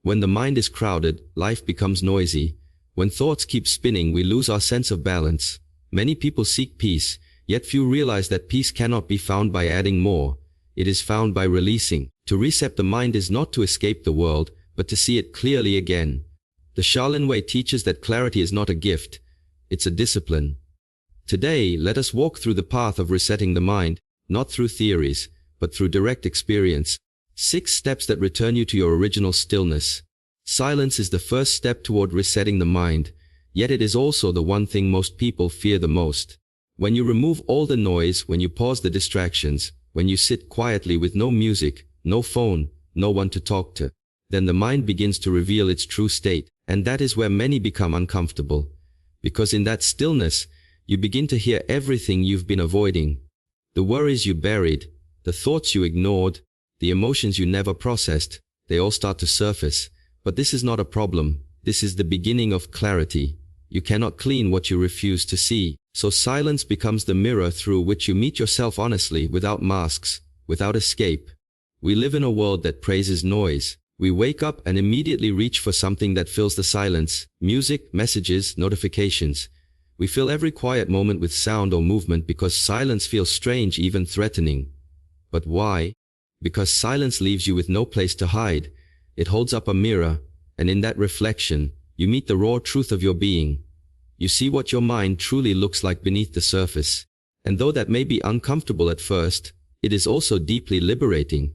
When the mind is crowded, life becomes noisy. When thoughts keep spinning, we lose our sense of balance. Many people seek peace, yet few realize that peace cannot be found by adding more. It is found by releasing. To reset the mind is not to escape the world, but to see it clearly again. The Shaolin way teaches that clarity is not a gift, it's a discipline. Today, let us walk through the path of resetting the mind, not through theories, but through direct experience. 6 steps that return you to your original stillness. Silence is the first step toward resetting the mind, yet it is also the one thing most people fear the most. When you remove all the noise, when you pause the distractions, when you sit quietly with no music, no phone, no one to talk to, then the mind begins to reveal its true state, and that is where many become uncomfortable. Because in that stillness, you begin to hear everything you've been avoiding. The worries you buried, the thoughts you ignored, the emotions you never processed, they all start to surface. But this is not a problem. This is the beginning of clarity. You cannot clean what you refuse to see. So silence becomes the mirror through which you meet yourself honestly, without masks, without escape. We live in a world that praises noise. We wake up and immediately reach for something that fills the silence. Music, messages, notifications. We fill every quiet moment with sound or movement because silence feels strange, even threatening. But why? Because silence leaves you with no place to hide. It holds up a mirror, and in that reflection, you meet the raw truth of your being. You see what your mind truly looks like beneath the surface. And though that may be uncomfortable at first, it is also deeply liberating.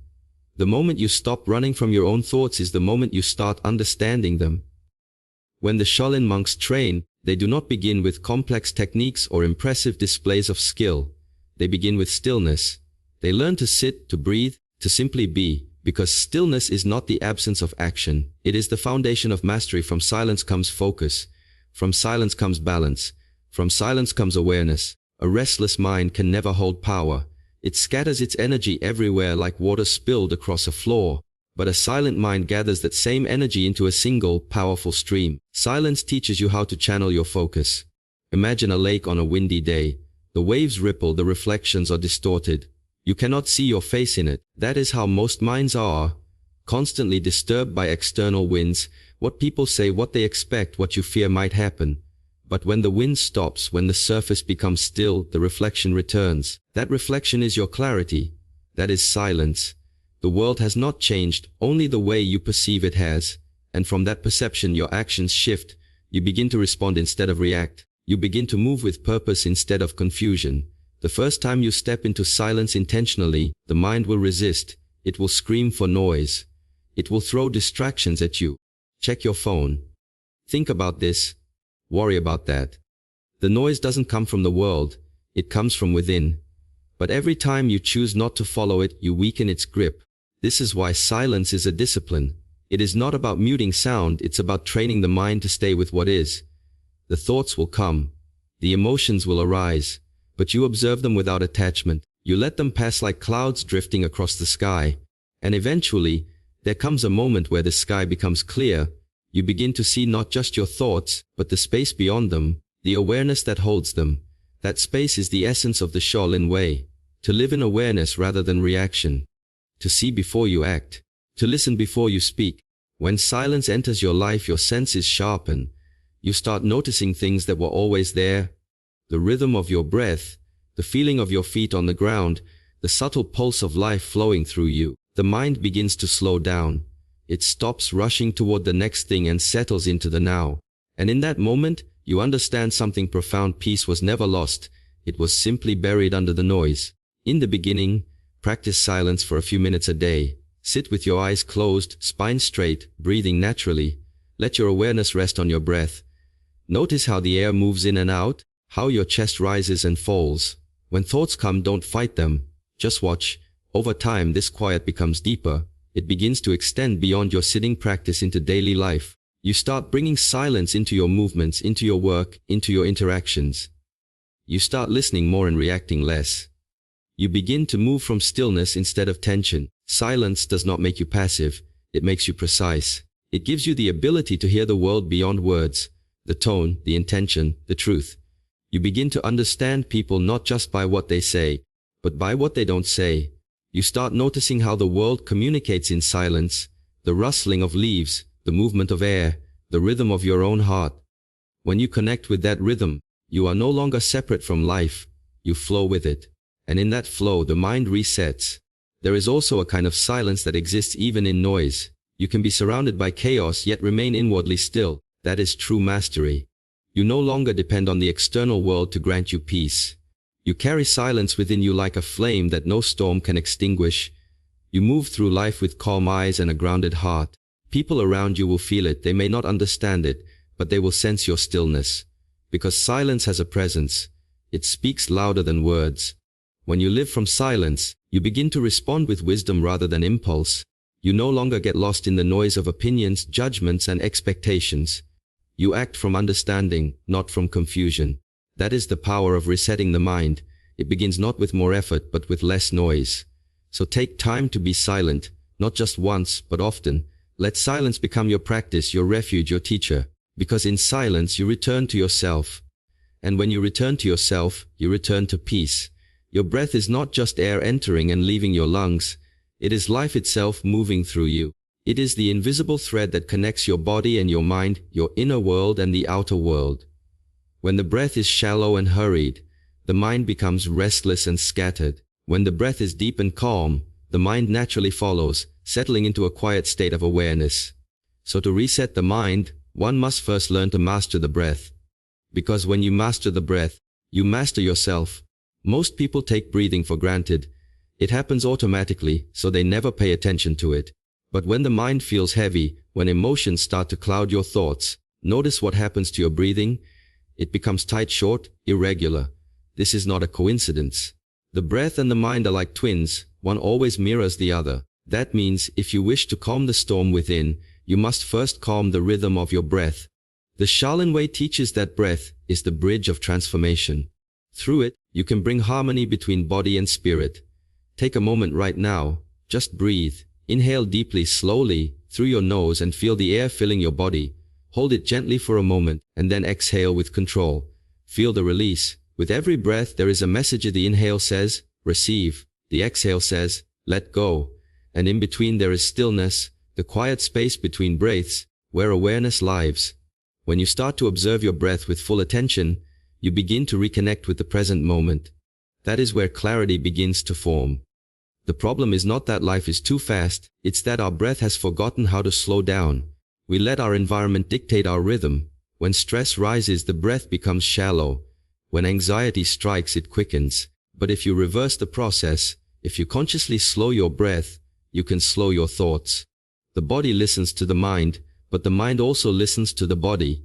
The moment you stop running from your own thoughts is the moment you start understanding them. When the Shaolin monks train, they do not begin with complex techniques or impressive displays of skill. They begin with stillness. They learn to sit, to breathe, to simply be, because stillness is not the absence of action. It is the foundation of mastery. From silence comes focus. From silence comes balance. From silence comes awareness. A restless mind can never hold power. It scatters its energy everywhere like water spilled across a floor. But a silent mind gathers that same energy into a single, powerful stream. Silence teaches you how to channel your focus. Imagine a lake on a windy day. The waves ripple, the reflections are distorted. You cannot see your face in it. That is how most minds are. Constantly disturbed by external winds, what people say, what they expect, what you fear might happen. But when the wind stops, when the surface becomes still, the reflection returns. That reflection is your clarity. That is silence. The world has not changed, only the way you perceive it has. And from that perception your actions shift. You begin to respond instead of react. You begin to move with purpose instead of confusion. The first time you step into silence intentionally, the mind will resist. It will scream for noise. It will throw distractions at you. Check your phone. Think about this. Worry about that. The noise doesn't come from the world. It comes from within. But every time you choose not to follow it, you weaken its grip. This is why silence is a discipline. It is not about muting sound, it's about training the mind to stay with what is. The thoughts will come. The emotions will arise. But you observe them without attachment. You let them pass like clouds drifting across the sky. And eventually, there comes a moment where the sky becomes clear. You begin to see not just your thoughts, but the space beyond them, the awareness that holds them. That space is the essence of the Shaolin way. To live in awareness rather than reaction. To see before you act. To listen before you speak. When silence enters your life, your senses sharpen. You start noticing things that were always there. The rhythm of your breath, the feeling of your feet on the ground, the subtle pulse of life flowing through you. The mind begins to slow down. It stops rushing toward the next thing and settles into the now. And in that moment, you understand something profound. Peace was never lost. It was simply buried under the noise. In the beginning, practice silence for a few minutes a day. Sit with your eyes closed, spine straight, breathing naturally. Let your awareness rest on your breath. Notice how the air moves in and out, how your chest rises and falls. When thoughts come, don't fight them. Just watch. Over time, this quiet becomes deeper. It begins to extend beyond your sitting practice into daily life. You start bringing silence into your movements, into your work, into your interactions. You start listening more and reacting less. You begin to move from stillness instead of tension. Silence does not make you passive. It makes you precise. It gives you the ability to hear the world beyond words. The tone, the intention, the truth. You begin to understand people not just by what they say, but by what they don't say. You start noticing how the world communicates in silence. The rustling of leaves, the movement of air, the rhythm of your own heart. When you connect with that rhythm, you are no longer separate from life, you flow with it. And in that flow, the mind resets. There is also a kind of silence that exists even in noise. You can be surrounded by chaos yet remain inwardly still. That is true mastery. You no longer depend on the external world to grant you peace. You carry silence within you like a flame that no storm can extinguish. You move through life with calm eyes and a grounded heart. People around you will feel it. They may not understand it, but they will sense your stillness. Because silence has a presence. It speaks louder than words. When you live from silence, you begin to respond with wisdom rather than impulse. You no longer get lost in the noise of opinions, judgments, and expectations. You act from understanding, not from confusion. That is the power of resetting the mind. It begins not with more effort, but with less noise. So take time to be silent, not just once, but often. Let silence become your practice, your refuge, your teacher. Because in silence you return to yourself. And when you return to yourself, you return to peace. Your breath is not just air entering and leaving your lungs. It is life itself moving through you. It is the invisible thread that connects your body and your mind, your inner world and the outer world. When the breath is shallow and hurried, the mind becomes restless and scattered. When the breath is deep and calm, the mind naturally follows, settling into a quiet state of awareness. So to reset the mind, one must first learn to master the breath. Because when you master the breath, you master yourself. Most people take breathing for granted. It happens automatically, so they never pay attention to it. But when the mind feels heavy, when emotions start to cloud your thoughts, notice what happens to your breathing. It becomes tight, short, irregular. This is not a coincidence. The breath and the mind are like twins, one always mirrors the other. That means, if you wish to calm the storm within, you must first calm the rhythm of your breath. The Shaolin way teaches that breath is the bridge of transformation. Through it, you can bring harmony between body and spirit. Take a moment right now, just breathe. Inhale deeply, slowly, through your nose and feel the air filling your body. Hold it gently for a moment, and then exhale with control. Feel the release. With every breath there is a message. The inhale says, receive. The exhale says, let go. And in between there is stillness, the quiet space between breaths, where awareness lives. When you start to observe your breath with full attention, you begin to reconnect with the present moment. That is where clarity begins to form. The problem is not that life is too fast, it's that our breath has forgotten how to slow down. We let our environment dictate our rhythm. When stress rises, the breath becomes shallow. When anxiety strikes, it quickens. But if you reverse the process, if you consciously slow your breath, you can slow your thoughts. The body listens to the mind, but the mind also listens to the body.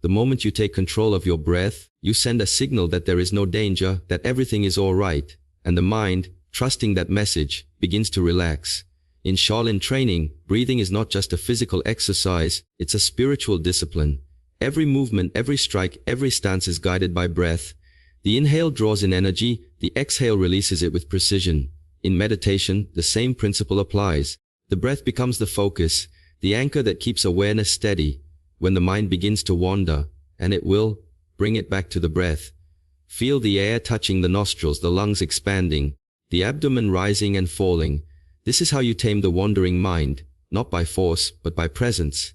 The moment you take control of your breath, you send a signal that there is no danger, that everything is all right. And the mind, trusting that message, begins to relax. In Shaolin training, breathing is not just a physical exercise, it's a spiritual discipline. Every movement, every strike, every stance is guided by breath. The inhale draws in energy, the exhale releases it with precision. In meditation, the same principle applies. The breath becomes the focus, the anchor that keeps awareness steady. When the mind begins to wander, and it will, bring it back to the breath. Feel the air touching the nostrils, the lungs expanding, the abdomen rising and falling. This is how you tame the wandering mind, not by force, but by presence.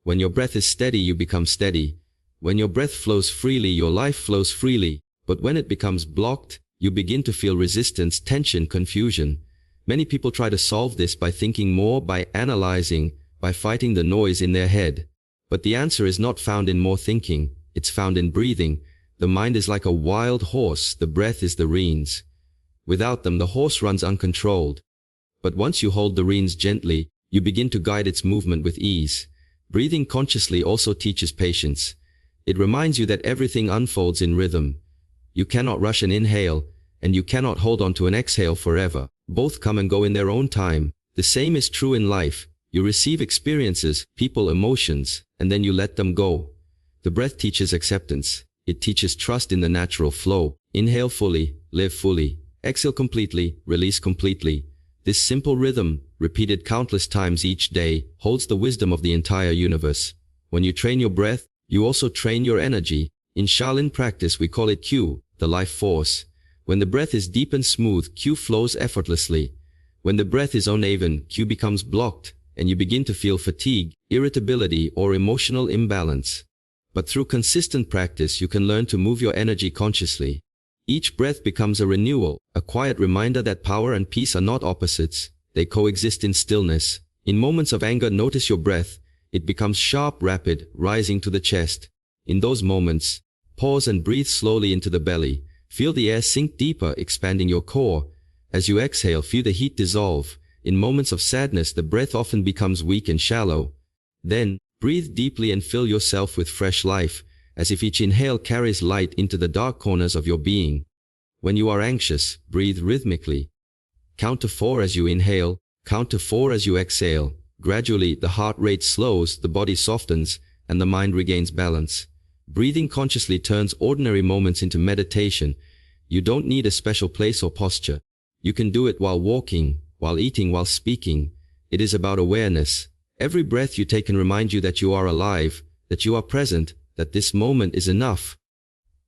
When your breath is steady, you become steady. When your breath flows freely, your life flows freely. But when it becomes blocked, you begin to feel resistance, tension, confusion. Many people try to solve this by thinking more, by analyzing, by fighting the noise in their head. But the answer is not found in more thinking, it's found in breathing. The mind is like a wild horse, the breath is the reins. Without them, the horse runs uncontrolled. But once you hold the reins gently, you begin to guide its movement with ease. Breathing consciously also teaches patience. It reminds you that everything unfolds in rhythm. You cannot rush an inhale, and you cannot hold on to an exhale forever. Both come and go in their own time. The same is true in life. You receive experiences, people, emotions, and then you let them go. The breath teaches acceptance. It teaches trust in the natural flow. Inhale fully, live fully. Exhale completely, release completely. This simple rhythm, repeated countless times each day, holds the wisdom of the entire universe. When you train your breath, you also train your energy. In Shaolin practice, we call it Qi, the life force. When the breath is deep and smooth, Qi flows effortlessly. When the breath is uneven, Qi becomes blocked, and you begin to feel fatigue, irritability, or emotional imbalance. But through consistent practice, you can learn to move your energy consciously. Each breath becomes a renewal, a quiet reminder that power and peace are not opposites. They coexist in stillness. In moments of anger, notice your breath. It becomes sharp, rapid, rising to the chest. In those moments, pause and breathe slowly into the belly. Feel the air sink deeper, expanding your core. As you exhale, feel the heat dissolve. In moments of sadness, the breath often becomes weak and shallow. Then, breathe deeply and fill yourself with fresh life, as if each inhale carries light into the dark corners of your being. When you are anxious, breathe rhythmically. Count to 4 as you inhale, count to 4 as you exhale. Gradually, the heart rate slows, the body softens, and the mind regains balance. Breathing consciously turns ordinary moments into meditation. You don't need a special place or posture. You can do it while walking, while eating, while speaking. It is about awareness. Every breath you take can remind you that you are alive, that you are present, that this moment is enough.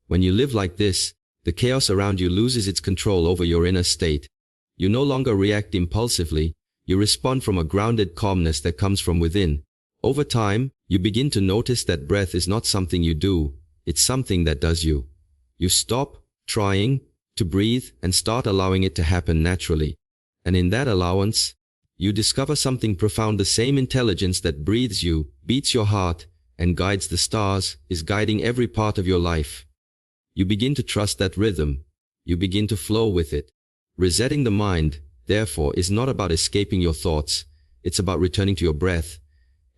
When you live like this, the chaos around you loses its control over your inner state. You no longer react impulsively. You respond from a grounded calmness that comes from within. Over time, you begin to notice that breath is not something you do, it's something that does you. You stop trying to breathe and start allowing it to happen naturally. And in that allowance, you discover something profound. The same intelligence that breathes you, beats your heart, and guides the stars, is guiding every part of your life. You begin to trust that rhythm. You begin to flow with it. Resetting the mind, therefore, is not about escaping your thoughts. It's about returning to your breath.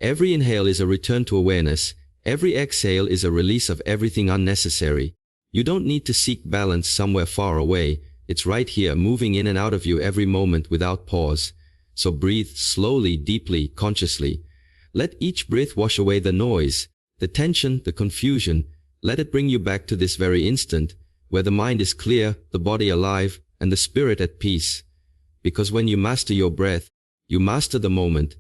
Every inhale is a return to awareness. Every exhale is a release of everything unnecessary. You don't need to seek balance somewhere far away. It's right here, moving in and out of you every moment without pause. So breathe slowly, deeply, consciously. Let each breath wash away the noise, the tension, the confusion. Let it bring you back to this very instant, where the mind is clear, the body alive, and the spirit at peace. Because when you master your breath, you master the moment.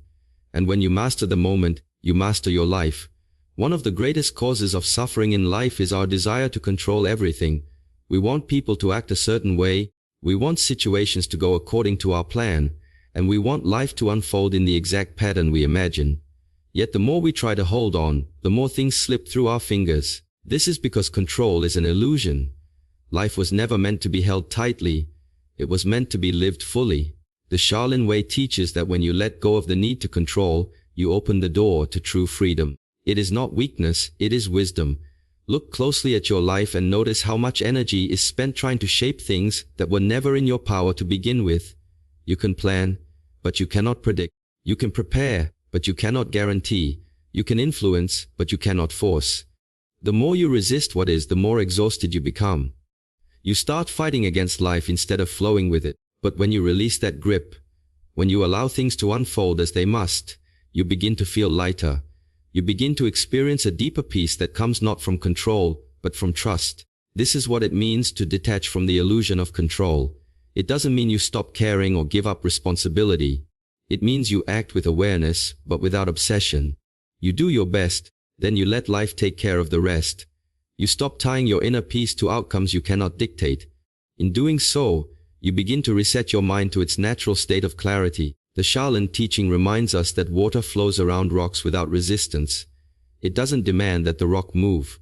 And when you master the moment, you master your life. One of the greatest causes of suffering in life is our desire to control everything. We want people to act a certain way. We want situations to go according to our plan. And we want life to unfold in the exact pattern we imagine. Yet the more we try to hold on, the more things slip through our fingers. This is because control is an illusion. Life was never meant to be held tightly. It was meant to be lived fully. The Shaolin way teaches that when you let go of the need to control, you open the door to true freedom. It is not weakness, it is wisdom. Look closely at your life and notice how much energy is spent trying to shape things that were never in your power to begin with. You can plan, but you cannot predict. You can prepare, but you cannot guarantee. You can influence, but you cannot force. The more you resist what is, the more exhausted you become. You start fighting against life instead of flowing with it. But when you release that grip, when you allow things to unfold as they must, you begin to feel lighter. You begin to experience a deeper peace that comes not from control, but from trust. This is what it means to detach from the illusion of control. It doesn't mean you stop caring or give up responsibility. It means you act with awareness, but without obsession. You do your best, then you let life take care of the rest. You stop tying your inner peace to outcomes you cannot dictate. In doing so, you begin to reset your mind to its natural state of clarity. The Shaolin teaching reminds us that water flows around rocks without resistance. It doesn't demand that the rock move.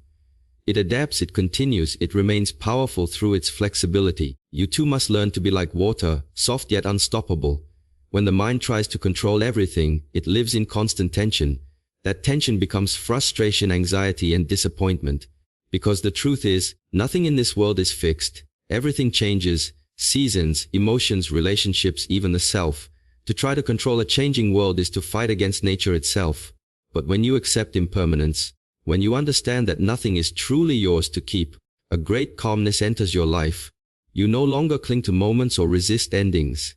It adapts, it continues, it remains powerful through its flexibility. You too must learn to be like water, soft yet unstoppable. When the mind tries to control everything, it lives in constant tension. That tension becomes frustration, anxiety, and disappointment. Because the truth is, nothing in this world is fixed. Everything changes. Seasons, emotions, relationships, even the self. To try to control a changing world is to fight against nature itself. But when you accept impermanence, when you understand that nothing is truly yours to keep, a great calmness enters your life. You no longer cling to moments or resist endings.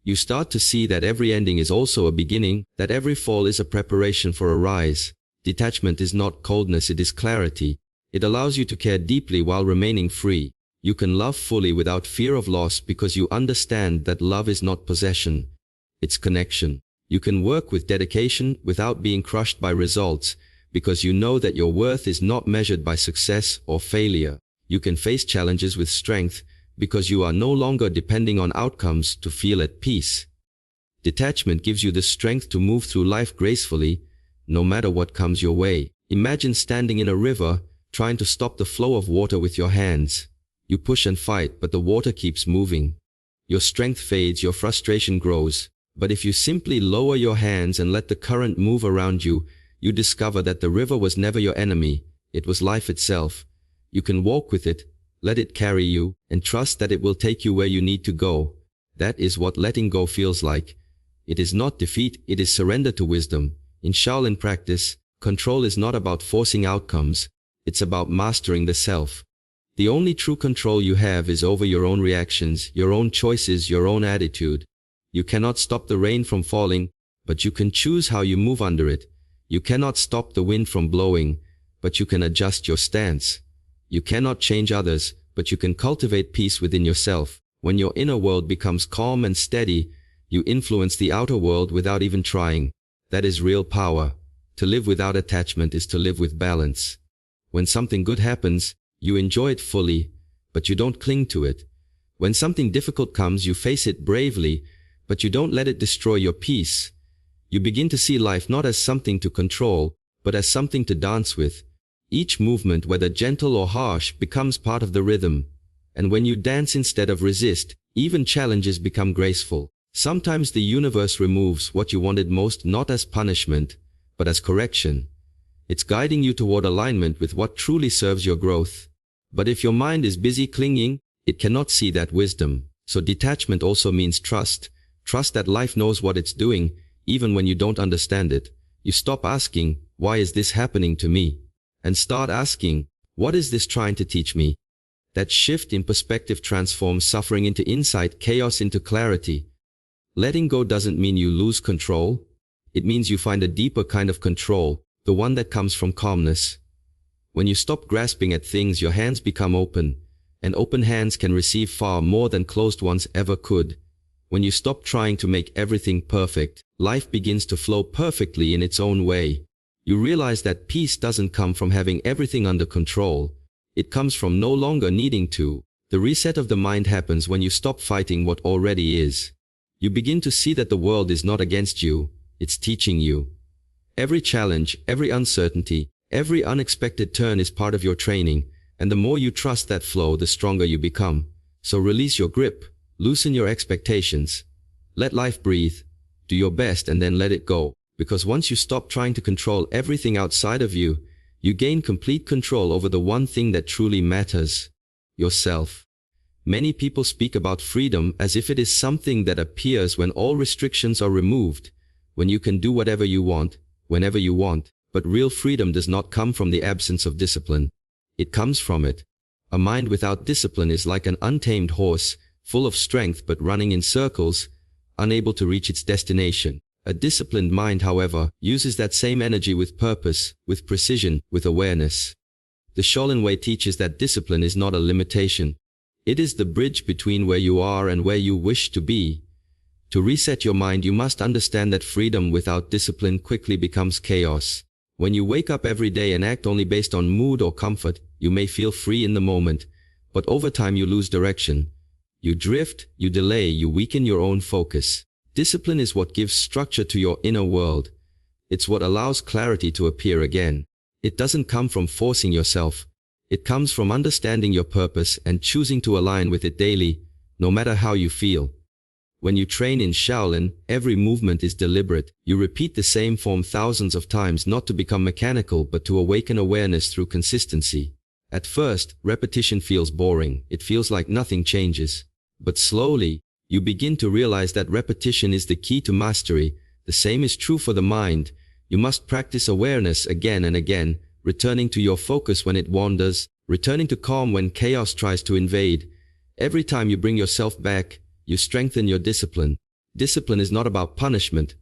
You start to see that every ending is also a beginning, that every fall is a preparation for a rise. Detachment is not coldness, it is clarity. It allows you to care deeply while remaining free. You can love fully without fear of loss because you understand that love is not possession. It's connection. You can work with dedication without being crushed by results because you know that your worth is not measured by success or failure. You can face challenges with strength because you are no longer depending on outcomes to feel at peace. Detachment gives you the strength to move through life gracefully, no matter what comes your way. Imagine standing in a river, trying to stop the flow of water with your hands. You push and fight, but the water keeps moving. Your strength fades, your frustration grows. But if you simply lower your hands and let the current move around you, you discover that the river was never your enemy. It was life itself. You can walk with it, let it carry you, and trust that it will take you where you need to go. That is what letting go feels like. It is not defeat, it is surrender to wisdom. In Shaolin practice, control is not about forcing outcomes, it's about mastering the self. The only true control you have is over your own reactions, your own choices, your own attitude. You cannot stop the rain from falling, but you can choose how you move under it. You cannot stop the wind from blowing, but you can adjust your stance. You cannot change others, but you can cultivate peace within yourself. When your inner world becomes calm and steady, you influence the outer world without even trying. That is real power. To live without attachment is to live with balance. When something good happens, you enjoy it fully, but you don't cling to it. When something difficult comes, you face it bravely, but you don't let it destroy your peace. You begin to see life not as something to control, but as something to dance with. Each movement, whether gentle or harsh, becomes part of the rhythm. And when you dance instead of resist, even challenges become graceful. Sometimes the universe removes what you wanted most, not as punishment, but as correction. It's guiding you toward alignment with what truly serves your growth. But if your mind is busy clinging, it cannot see that wisdom. So detachment also means trust. Trust that life knows what it's doing, even when you don't understand it. You stop asking, why is this happening to me? And start asking, what is this trying to teach me? That shift in perspective transforms suffering into insight, chaos into clarity. Letting go doesn't mean you lose control. It means you find a deeper kind of control, the one that comes from calmness. When you stop grasping at things, your hands become open, and open hands can receive far more than closed ones ever could. When you stop trying to make everything perfect, life begins to flow perfectly in its own way. You realize that peace doesn't come from having everything under control. It comes from no longer needing to. The reset of the mind happens when you stop fighting what already is. You begin to see that the world is not against you, it's teaching you. Every challenge, every uncertainty, every unexpected turn is part of your training, and the more you trust that flow, the stronger you become. So release your grip, loosen your expectations. Let life breathe. Do your best and then let it go. Because once you stop trying to control everything outside of you, you gain complete control over the one thing that truly matters: yourself. Many people speak about freedom as if it is something that appears when all restrictions are removed, when you can do whatever you want, whenever you want. But real freedom does not come from the absence of discipline. It comes from it. A mind without discipline is like an untamed horse, full of strength but running in circles, unable to reach its destination. A disciplined mind, however, uses that same energy with purpose, with precision, with awareness. The Shaolin way teaches that discipline is not a limitation. It is the bridge between where you are and where you wish to be. To reset your mind, you must understand that freedom without discipline quickly becomes chaos. When you wake up every day and act only based on mood or comfort, you may feel free in the moment, but over time you lose direction. You drift, you delay, you weaken your own focus. Discipline is what gives structure to your inner world. It's what allows clarity to appear again. It doesn't come from forcing yourself. It comes from understanding your purpose and choosing to align with it daily, no matter how you feel. When you train in Shaolin, every movement is deliberate. You repeat the same form thousands of times, not to become mechanical but to awaken awareness through consistency. At first, repetition feels boring. It feels like nothing changes. But slowly, you begin to realize that repetition is the key to mastery. The same is true for the mind. You must practice awareness again and again, returning to your focus when it wanders, returning to calm when chaos tries to invade. Every time you bring yourself back, you strengthen your discipline. Discipline is not about punishment.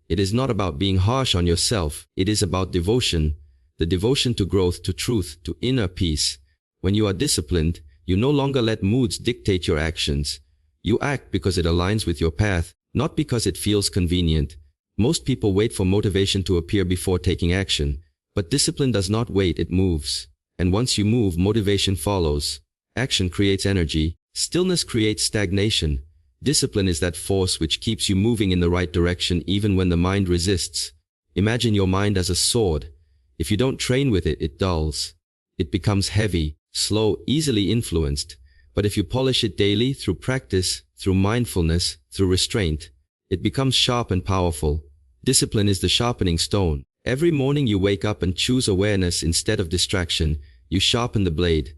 It is not about being harsh on yourself. It is about devotion. The devotion to growth, to truth, to inner peace. When you are disciplined, you no longer let moods dictate your actions. You act because it aligns with your path, not because it feels convenient. Most people wait for motivation to appear before taking action. But discipline does not wait, it moves. And once you move, motivation follows. Action creates energy. Stillness creates stagnation. Discipline is that force which keeps you moving in the right direction even when the mind resists. Imagine your mind as a sword. If you don't train with it, it dulls. It becomes heavy, slow, easily influenced. But if you polish it daily through practice, through mindfulness, through restraint, it becomes sharp and powerful. Discipline is the sharpening stone. Every morning you wake up and choose awareness instead of distraction, you sharpen the blade.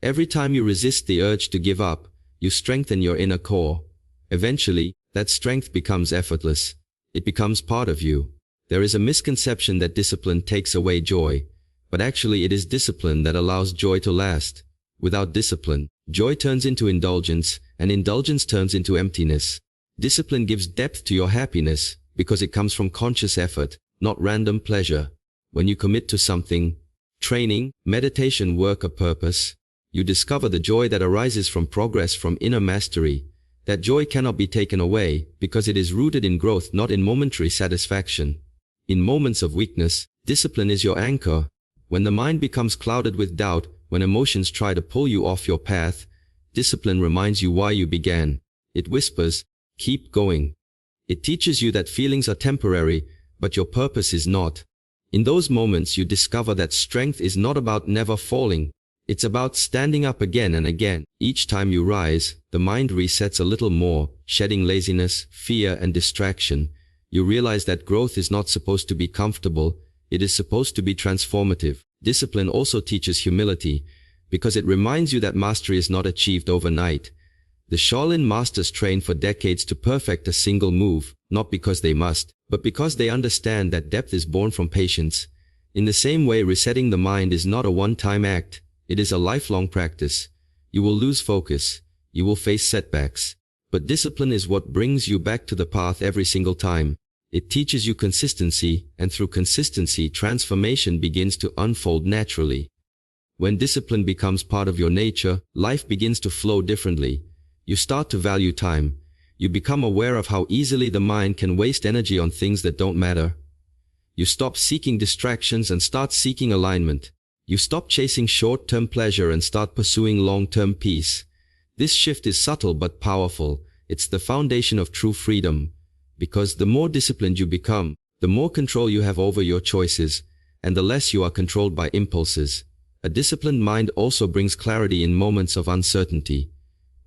Every time you resist the urge to give up, you strengthen your inner core. Eventually, that strength becomes effortless. It becomes part of you. There is a misconception that discipline takes away joy, but actually it is discipline that allows joy to last. Without discipline, joy turns into indulgence, and indulgence turns into emptiness. Discipline gives depth to your happiness, because it comes from conscious effort, not random pleasure. When you commit to something, training, meditation, work, a purpose, you discover the joy that arises from progress, from inner mastery. That joy cannot be taken away, because it is rooted in growth, not in momentary satisfaction. In moments of weakness, discipline is your anchor. When the mind becomes clouded with doubt, when emotions try to pull you off your path, discipline reminds you why you began. It whispers, keep going. It teaches you that feelings are temporary, but your purpose is not. In those moments you discover that strength is not about never falling. It's about standing up again and again. Each time you rise, the mind resets a little more, shedding laziness, fear, and distraction. You realize that growth is not supposed to be comfortable, it is supposed to be transformative. Discipline also teaches humility, because it reminds you that mastery is not achieved overnight. The Shaolin masters train for decades to perfect a single move, not because they must, but because they understand that depth is born from patience. In the same way, resetting the mind is not a one-time act. It is a lifelong practice. You will lose focus. You will face setbacks. But discipline is what brings you back to the path every single time. It teaches you consistency, and through consistency, transformation begins to unfold naturally. When discipline becomes part of your nature, life begins to flow differently. You start to value time. You become aware of how easily the mind can waste energy on things that don't matter. You stop seeking distractions and start seeking alignment. You stop chasing short-term pleasure and start pursuing long-term peace. This shift is subtle but powerful. It's the foundation of true freedom. Because the more disciplined you become, the more control you have over your choices, and the less you are controlled by impulses. A disciplined mind also brings clarity in moments of uncertainty.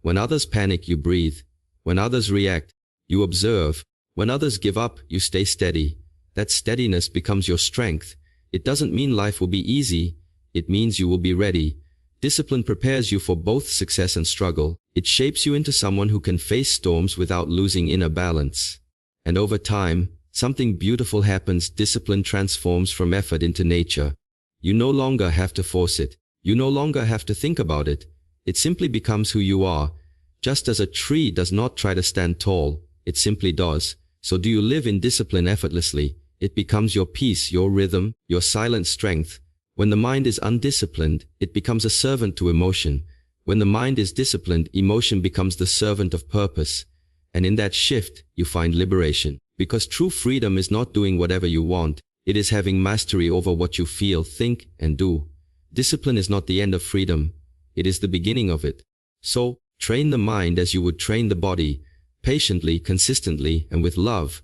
When others panic, you breathe. When others react, you observe. When others give up, you stay steady. That steadiness becomes your strength. It doesn't mean life will be easy. It means you will be ready. Discipline prepares you for both success and struggle. It shapes you into someone who can face storms without losing inner balance. And over time, something beautiful happens. Discipline transforms from effort into nature. You no longer have to force it. You no longer have to think about it. It simply becomes who you are. Just as a tree does not try to stand tall, it simply does. So do you live in discipline effortlessly. It becomes your peace, your rhythm, your silent strength. When the mind is undisciplined, it becomes a servant to emotion. When the mind is disciplined, emotion becomes the servant of purpose. And in that shift, you find liberation. Because true freedom is not doing whatever you want. It is having mastery over what you feel, think, and do. Discipline is not the end of freedom. It is the beginning of it. So, train the mind as you would train the body, patiently, consistently, and with love.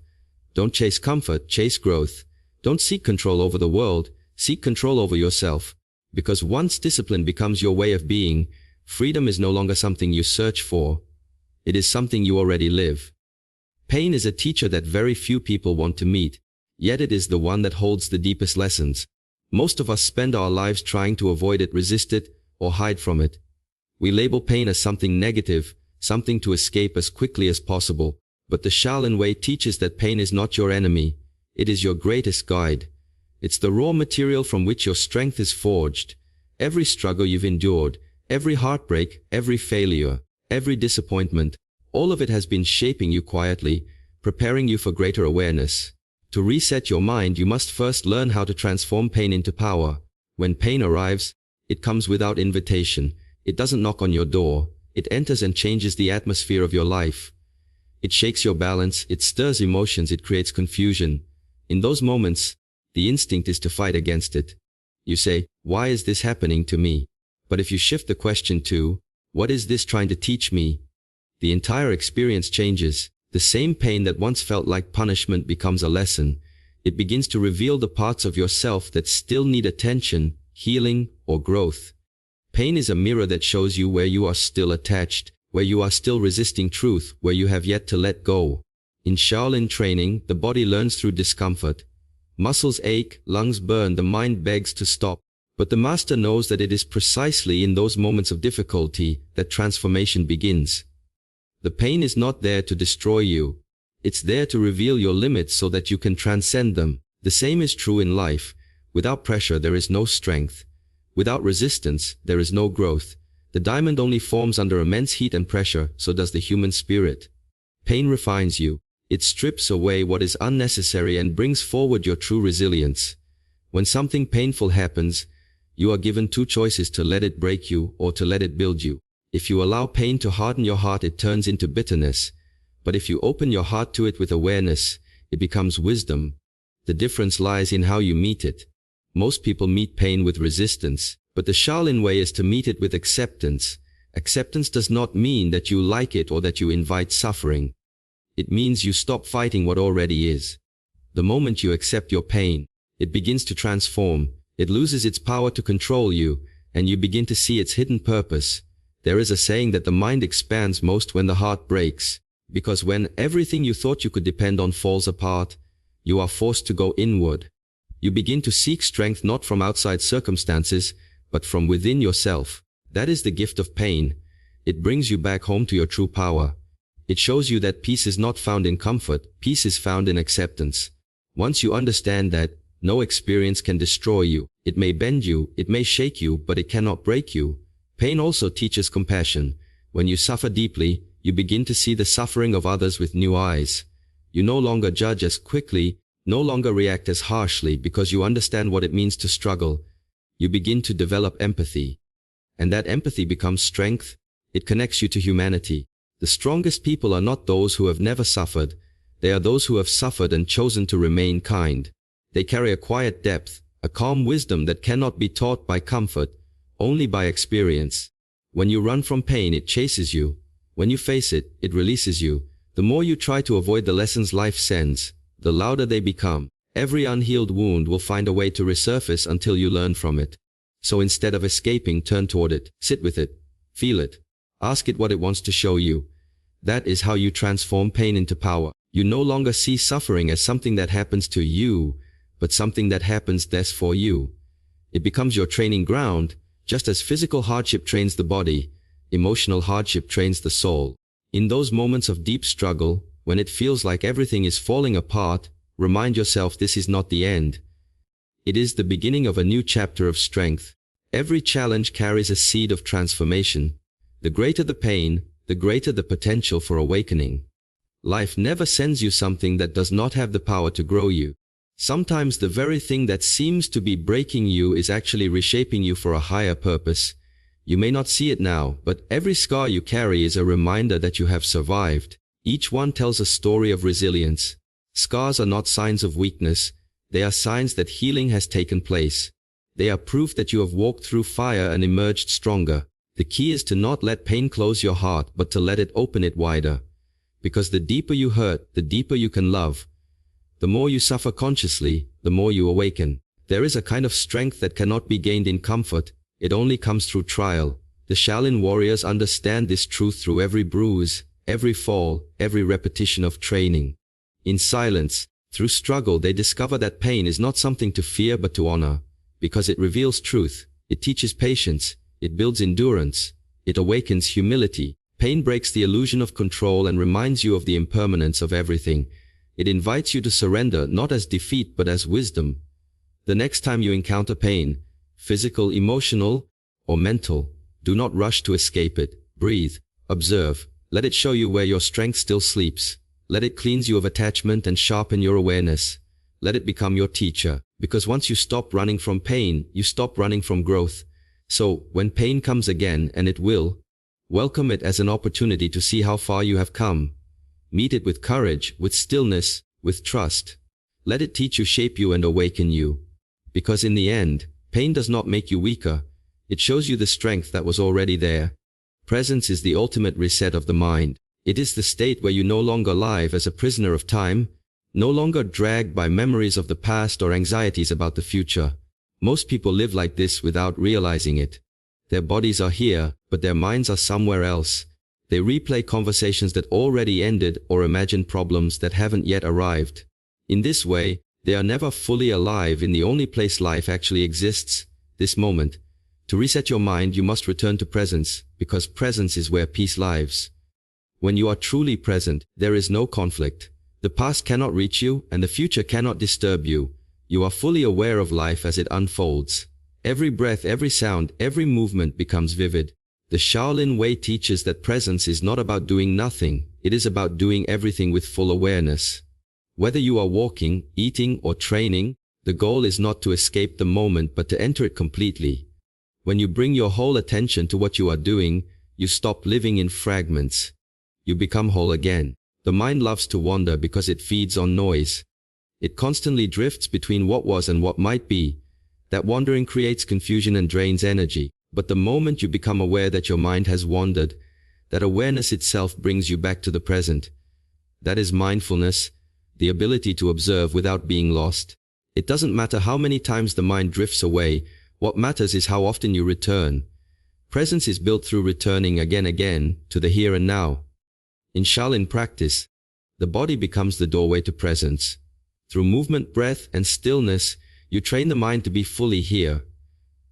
Don't chase comfort, chase growth. Don't seek control over the world, seek control over yourself. Because once discipline becomes your way of being, freedom is no longer something you search for. It is something you already live. Pain is a teacher that very few people want to meet, yet it is the one that holds the deepest lessons. Most of us spend our lives trying to avoid it, resist it, or hide from it. We label pain as something negative, something to escape as quickly as possible. But the Shaolin way teaches that pain is not your enemy. It is your greatest guide. It's the raw material from which your strength is forged. Every struggle you've endured, every heartbreak, every failure, every disappointment, all of it has been shaping you quietly, preparing you for greater awareness. To reset your mind, you must first learn how to transform pain into power. When pain arrives, it comes without invitation. It doesn't knock on your door. It enters and changes the atmosphere of your life. It shakes your balance, it stirs emotions, it creates confusion. In those moments, the instinct is to fight against it. You say, why is this happening to me? But if you shift the question to, what is this trying to teach me? the entire experience changes. The same pain that once felt like punishment becomes a lesson. It begins to reveal the parts of yourself that still need attention, healing, or growth. Pain is a mirror that shows you where you are still attached, where you are still resisting truth, where you have yet to let go. In Shaolin training, the body learns through discomfort. Muscles ache, lungs burn, the mind begs to stop. But the master knows that it is precisely in those moments of difficulty that transformation begins. The pain is not there to destroy you. It's there to reveal your limits so that you can transcend them. The same is true in life. Without pressure there is no strength. Without resistance there is no growth. The diamond only forms under immense heat and pressure, so does the human spirit. Pain refines you. It strips away what is unnecessary and brings forward your true resilience. When something painful happens, you are given two choices: to let it break you or to let it build you. If you allow pain to harden your heart, it turns into bitterness. But if you open your heart to it with awareness, it becomes wisdom. The difference lies in how you meet it. Most people meet pain with resistance, but the Shaolin way is to meet it with acceptance. Acceptance does not mean that you like it or that you invite suffering. It means you stop fighting what already is. The moment you accept your pain, it begins to transform. It loses its power to control you, and you begin to see its hidden purpose. There is a saying that the mind expands most when the heart breaks, because when everything you thought you could depend on falls apart, you are forced to go inward. You begin to seek strength not from outside circumstances, but from within yourself. That is the gift of pain. It brings you back home to your true power. It shows you that peace is not found in comfort, peace is found in acceptance. Once you understand that, no experience can destroy you. It may bend you, it may shake you, but it cannot break you. Pain also teaches compassion. When you suffer deeply, you begin to see the suffering of others with new eyes. You no longer judge as quickly, no longer react as harshly, because you understand what it means to struggle. You begin to develop empathy. And that empathy becomes strength. It connects you to humanity. The strongest people are not those who have never suffered. They are those who have suffered and chosen to remain kind. They carry a quiet depth, a calm wisdom that cannot be taught by comfort, only by experience. When you run from pain, it chases you. When you face it, it releases you. The more you try to avoid the lessons life sends, the louder they become. Every unhealed wound will find a way to resurface until you learn from it. So instead of escaping, turn toward it, sit with it, feel it, ask it what it wants to show you. That is how you transform pain into power. You no longer see suffering as something that happens to you, but something that happens thus for you. It becomes your training ground. Just as physical hardship trains the body, emotional hardship trains the soul. In those moments of deep struggle, when it feels like everything is falling apart, remind yourself this is not the end. It is the beginning of a new chapter of strength. Every challenge carries a seed of transformation. The greater the pain, the greater the potential for awakening. Life never sends you something that does not have the power to grow you. Sometimes the very thing that seems to be breaking you is actually reshaping you for a higher purpose. You may not see it now, but every scar you carry is a reminder that you have survived. Each one tells a story of resilience. Scars are not signs of weakness. They are signs that healing has taken place. They are proof that you have walked through fire and emerged stronger. The key is to not let pain close your heart, but to let it open it wider. Because the deeper you hurt, the deeper you can love. The more you suffer consciously, the more you awaken. There is a kind of strength that cannot be gained in comfort. It only comes through trial. The Shaolin warriors understand this truth through every bruise, every fall, every repetition of training. In silence, through struggle, they discover that pain is not something to fear but to honor. Because it reveals truth, it teaches patience, it builds endurance, it awakens humility. Pain breaks the illusion of control and reminds you of the impermanence of everything. It invites you to surrender not as defeat but as wisdom. The next time you encounter pain, physical, emotional, or mental, do not rush to escape it. Breathe, observe, let it show you where your strength still sleeps. Let it cleanse you of attachment and sharpen your awareness. Let it become your teacher, because once you stop running from pain, you stop running from growth. So, when pain comes again, and it will, welcome it as an opportunity to see how far you have come. Meet it with courage, with stillness, with trust. Let it teach you, shape you, and awaken you. Because in the end, pain does not make you weaker. It shows you the strength that was already there. Presence is the ultimate reset of the mind. It is the state where you no longer live as a prisoner of time, no longer dragged by memories of the past or anxieties about the future. Most people live like this without realizing it. Their bodies are here, but their minds are somewhere else. They replay conversations that already ended or imagine problems that haven't yet arrived. In this way, they are never fully alive in the only place life actually exists, this moment. To reset your mind, you must return to presence, because presence is where peace lives. When you are truly present, there is no conflict. The past cannot reach you, and the future cannot disturb you. You are fully aware of life as it unfolds. Every breath, every sound, every movement becomes vivid. The Shaolin way teaches that presence is not about doing nothing, it is about doing everything with full awareness. Whether you are walking, eating, or training, the goal is not to escape the moment but to enter it completely. When you bring your whole attention to what you are doing, you stop living in fragments. You become whole again. The mind loves to wander because it feeds on noise. It constantly drifts between what was and what might be. That wandering creates confusion and drains energy. But the moment you become aware that your mind has wandered, that awareness itself brings you back to the present. That is mindfulness, the ability to observe without being lost. It doesn't matter how many times the mind drifts away, what matters is how often you return. Presence is built through returning again to the here and now. In Shaolin practice, the body becomes the doorway to presence. Through movement, breath, and stillness, you train the mind to be fully here.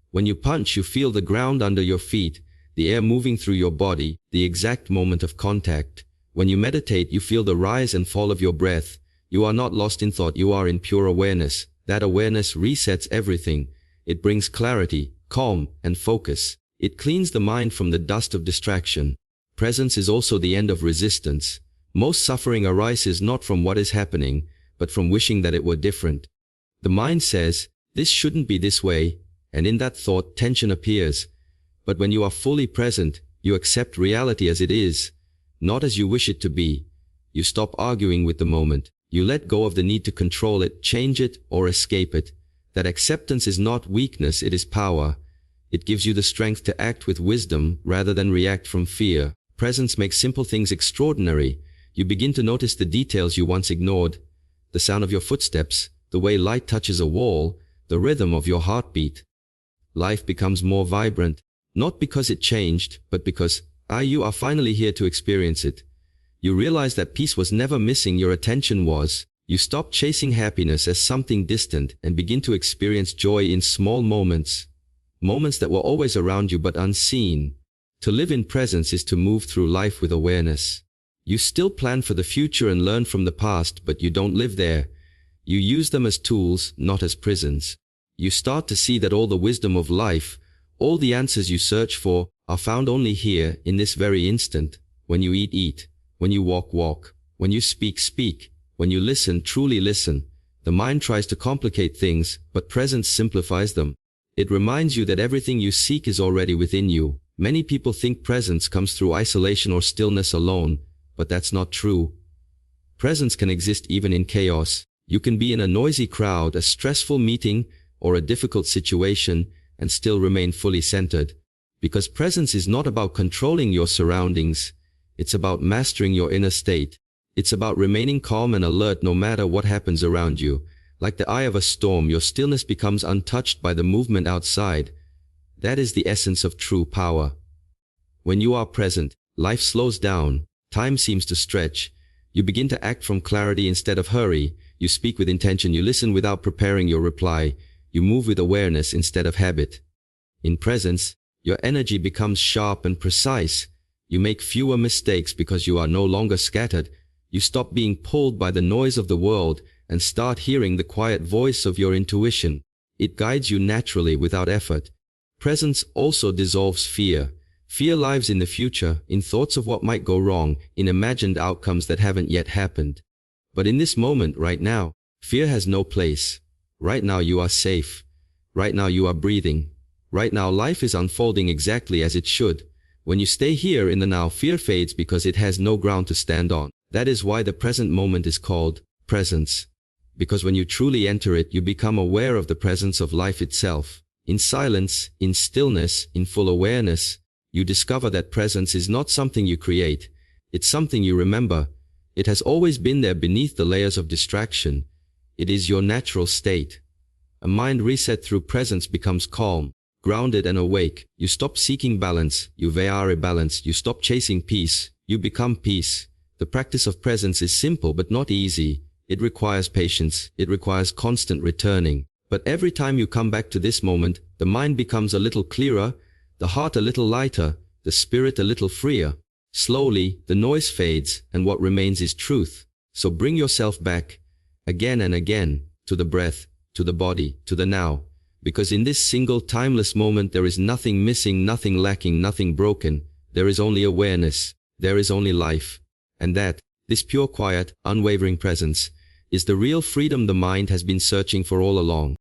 When you punch, you feel the ground under your feet, the air moving through your body, the exact moment of contact. When you meditate, you feel the rise and fall of your breath. You are not lost in thought, you are in pure awareness. That awareness resets everything. It brings clarity, calm, and focus. It cleans the mind from the dust of distraction. Presence is also the end of resistance. Most suffering arises not from what is happening, but from wishing that it were different. The mind says, this shouldn't be this way, and in that thought tension appears. But when you are fully present, you accept reality as it is, not as you wish it to be. You stop arguing with the moment. You let go of the need to control it, change it, or escape it. That acceptance is not weakness, it is power. It gives you the strength to act with wisdom rather than react from fear. Presence makes simple things extraordinary. You begin to notice the details you once ignored. The sound of your footsteps, the way light touches a wall, the rhythm of your heartbeat. Life becomes more vibrant, not because it changed, but because you are finally here to experience it. You realize that peace was never missing, your attention was. You stop chasing happiness as something distant and begin to experience joy in small moments. Moments that were always around you but unseen. To live in presence is to move through life with awareness. You still plan for the future and learn from the past, but you don't live there. You use them as tools, not as prisons. You start to see that all the wisdom of life, all the answers you search for, are found only here, in this very instant. When you eat, eat. When you walk, walk. When you speak, speak. When you listen, truly listen. The mind tries to complicate things, but presence simplifies them. It reminds you that everything you seek is already within you. Many people think presence comes through isolation or stillness alone, but that's not true. Presence can exist even in chaos. You can be in a noisy crowd, a stressful meeting, or a difficult situation, and still remain fully centered. Because presence is not about controlling your surroundings. It's about mastering your inner state. It's about remaining calm and alert no matter what happens around you. Like the eye of a storm, your stillness becomes untouched by the movement outside. That is the essence of true power. When you are present, life slows down, time seems to stretch. You begin to act from clarity instead of hurry. You speak with intention, you listen without preparing your reply. You move with awareness instead of habit. In presence, your energy becomes sharp and precise. You make fewer mistakes because you are no longer scattered. You stop being pulled by the noise of the world and start hearing the quiet voice of your intuition. It guides you naturally without effort. Presence also dissolves fear. Fear lives in the future, in thoughts of what might go wrong, in imagined outcomes that haven't yet happened. But in this moment, right now, fear has no place. Right now you are safe. Right now you are breathing. Right now life is unfolding exactly as it should. When you stay here in the now, fear fades because it has no ground to stand on. That is why the present moment is called presence. Because when you truly enter it, you become aware of the presence of life itself. In silence, in stillness, in full awareness, you discover that presence is not something you create. It's something you remember. It has always been there beneath the layers of distraction. It is your natural state. A mind reset through presence becomes calm, grounded and awake. You stop seeking balance, you are balance. You stop chasing peace, you become peace. The practice of presence is simple but not easy. It requires patience, it requires constant returning. But every time you come back to this moment, the mind becomes a little clearer, the heart a little lighter, the spirit a little freer. Slowly, the noise fades, and what remains is truth. So bring yourself back, again and again, to the breath, to the body, to the now. Because in this single timeless moment there is nothing missing, nothing lacking, nothing broken. There is only awareness. There is only life. And that, this pure quiet, unwavering presence, is the real freedom the mind has been searching for all along.